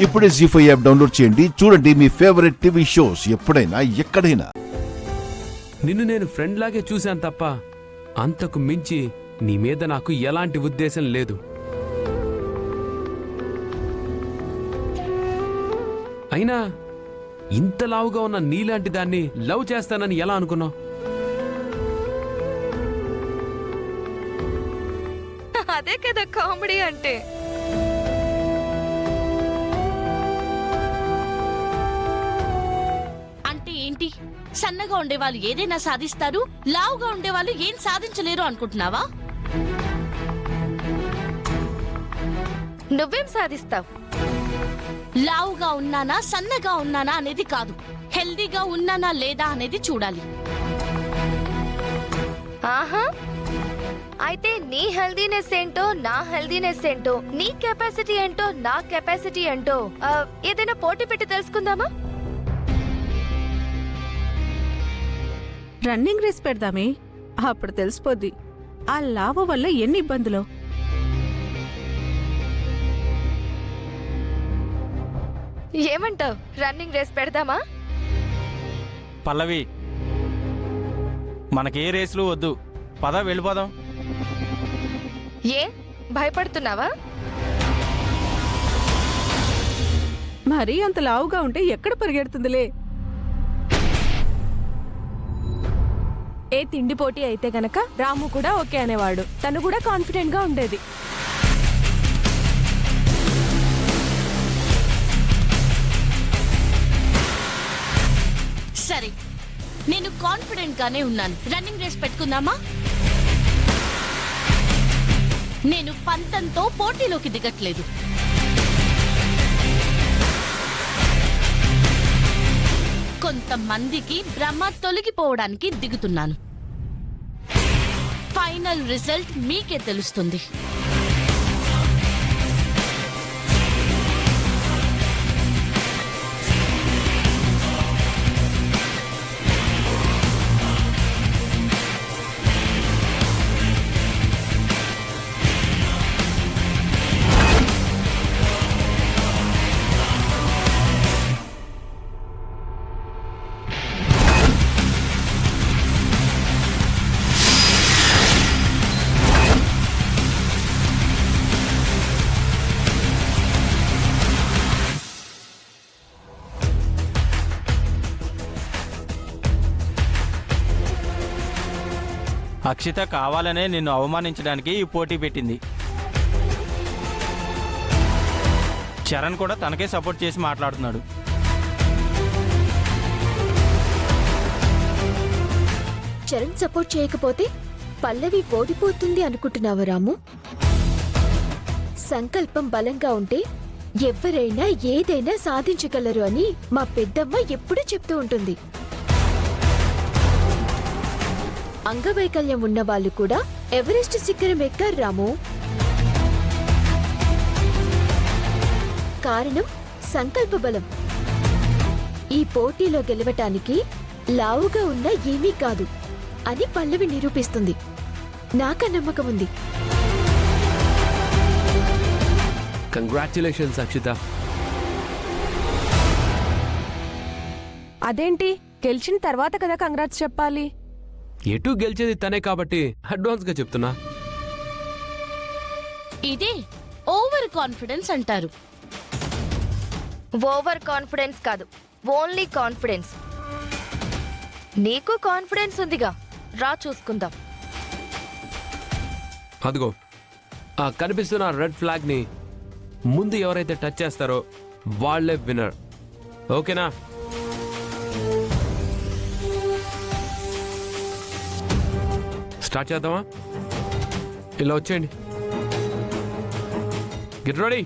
ఇప్పుడే జీ5 app download చేయండి. చూడండి మీ ఫేవరెట్ టీవీ షోస్ ఎప్పుడైనా ఎక్కడైనా. నిన్ను నేను ఫ్రెండ్ లాగే చూశాను తప్ప అంతకు మించి నీ మీద నాకు ఎలాంటి ఉద్దేశం లేదు. అయినా ఇంత లావుగా ఉన్న నీలాంటి దాన్ని లవ్ చేస్తానని ఎలా అనుకున్నావు? అదే కదా కామెడీ అంటే. అంటే ఏంటి? సన్నగా ఉండేవాళ్ళు ఏదైనా సాధిస్తారు, లావుగా ఉండేవాళ్ళు ఏం సాధించలేరు అనుకుంటున్నావా? నువ్వేం సాధిస్తావు? లావుగా ఉన్నానా సన్నగా ఉన్నానా అనేది కాదు, హెల్దీగా ఉన్నానా లేదా అనేది చూడాలి. ఆహా, అయితే నీ హెల్దీనెస్ ఏంటో నా హెల్దీనెస్ ఏంటో, నీ కెపాసిటీ ఏంటో నా కెపాసిటీ ఏంటో ఏదైనా పోటీ పెట్టి తెలుసుకుందామా? రన్నింగ్ రేస్ పెడదామే, అప్పుడు తెలిసిపోద్ది ఆ లావ వల్ల ఎన్ని ఇబ్బందులో. ఏమంటావ్? రన్నింగ్ రేస్ పెడదామా? పల్లవి, మనకే రేసులు వద్దు, పద వెళ్ళిపోదాం. ఏ భయపడుతున్నావా? మరీ అంత లావుగా ఉంటే ఎక్కడ పరిగెడుతుందిలే. ఏ తిండి పోటీ అయితే గనక రాము కూడా ఓకే అనేవాడు. తను కూడా కాన్ఫిడెంట్ గా ఉండేది. సరే, నేను కాన్ఫిడెంట్ గానే ఉన్నాను. రన్నింగ్ రేస్ పెట్టుకుందామా? నేను పంతంతో పోటీలోకి దిగట్లేదు. కొంతమందికి భ్రమ తొలగిపోవడానికి దిగుతున్నాను. ఫైనల్ రిజల్ట్ మీకే తెలుస్తుంది. అక్షిత కావాలనే నిన్ను అవమానించడానికి ఈ పోటీ పెట్టింది. చరణ్ కూడా తనకే సపోర్ట్ చేసి మాట్లాడుతున్నాడు. చరణ్ సపోర్ట్ చేయకపోతే పల్లవి ఓడిపోతుంది అనుకుంటున్నావు రాము? సంకల్పం బలంగా ఉంటే ఎవరైనా ఏదైనా సాధించగలరు అని మా పెద్దమ్మ ఎప్పుడూ చెప్తూ ఉంటుంది. అంగవైకల్యం ఉన్న వాళ్ళు కూడా ఎవరెస్ట్ శిఖరం ఎక్కారు రాము. కారణం సంకల్ప బలం. ఈ పోటీలో గెలవటానికి లావుగా ఉన్న ఏమీ కాదు అని పల్లవి నిరూపిస్తుంది. నాక నమ్మకం ఉంది. కంగ్రాచ్యులేషన్స్ అక్షిత. అదేంటి, గెలిచిన తర్వాత కదా కంగ్రాట్స్ చెప్పాలి? ఎటు గెలిచేది తనే కాబట్టి అడ్వాన్స్ గా చెప్తున్నా. ఇదే ఓవర్ కాన్ఫిడెన్స్ అంటారు. ఓవర్ కాన్ఫిడెన్స్ కాదు, ఓన్లీ కాన్ఫిడెన్స్. నీకు కాన్ఫిడెన్స్ ఉందిగా, రా చూసుకుందాం. అదిగో ఆ కనిపిస్తున్న రెడ్ ఫ్లాగ్ ని ముందు ఎవరైతే టచ్ చేస్తారో వాళ్లే విన్నర్. ఓకేనా? స్టార్ట్ చేద్దామా? ఇలా వచ్చేయండి. Get ready.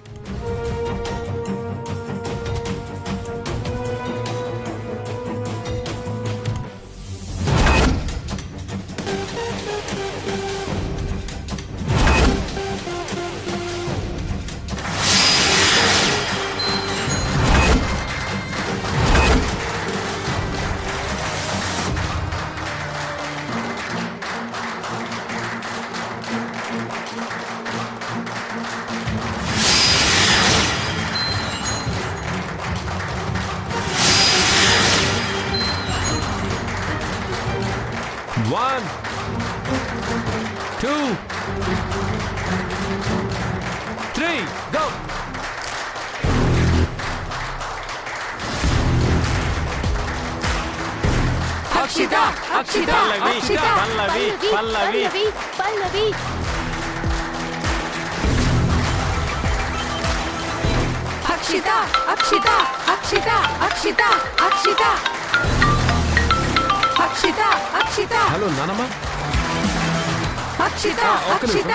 1 2 3 go. Akshitha Akshitha Pallavi Pallavi Pallavi Pallavi Akshitha Akshitha Akshitha Akshitha Akshitha Akshitha Akshitha hello నానమ్మ. అక్షిత ఒక్క నిమిషం. అక్షిత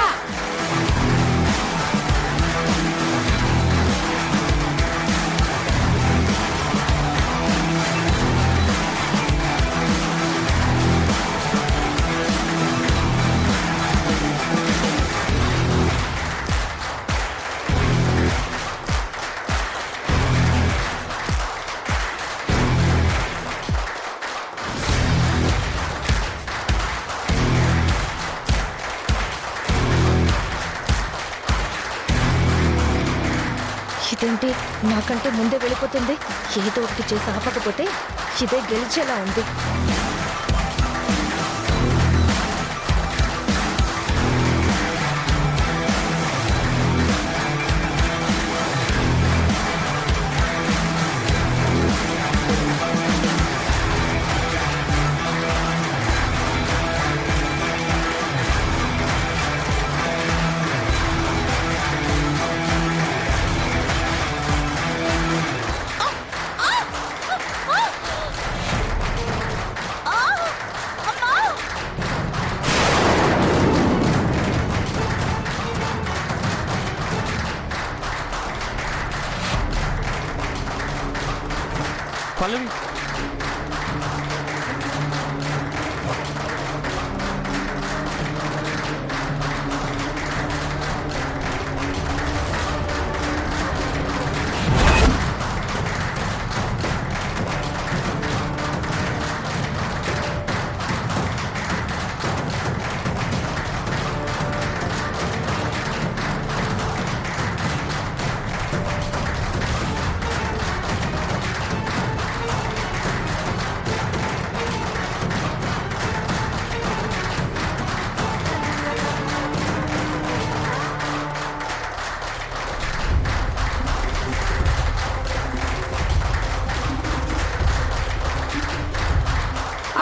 ఇదేంటి నాకంటే ముందే వెళ్ళిపోతుంది. ఏదో ఒకటి చేసి ఆపకపోతే ఇదే గెలిచేలా ఉంది. Pallavi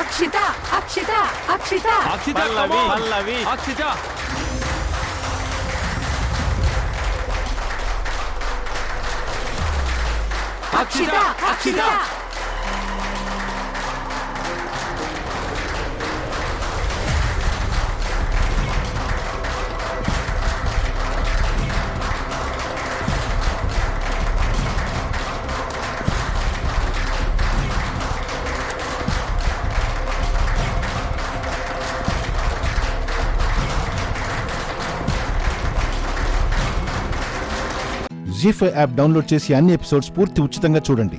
Akshitha Akshitha Akshitha Akshitha Pallavi come on. Pallavi Akshitha Akshitha Akshitha Zee five app download చేసి అన్ని ఎపిసోడ్స్ పూర్తి ఉచితంగా చూడండి.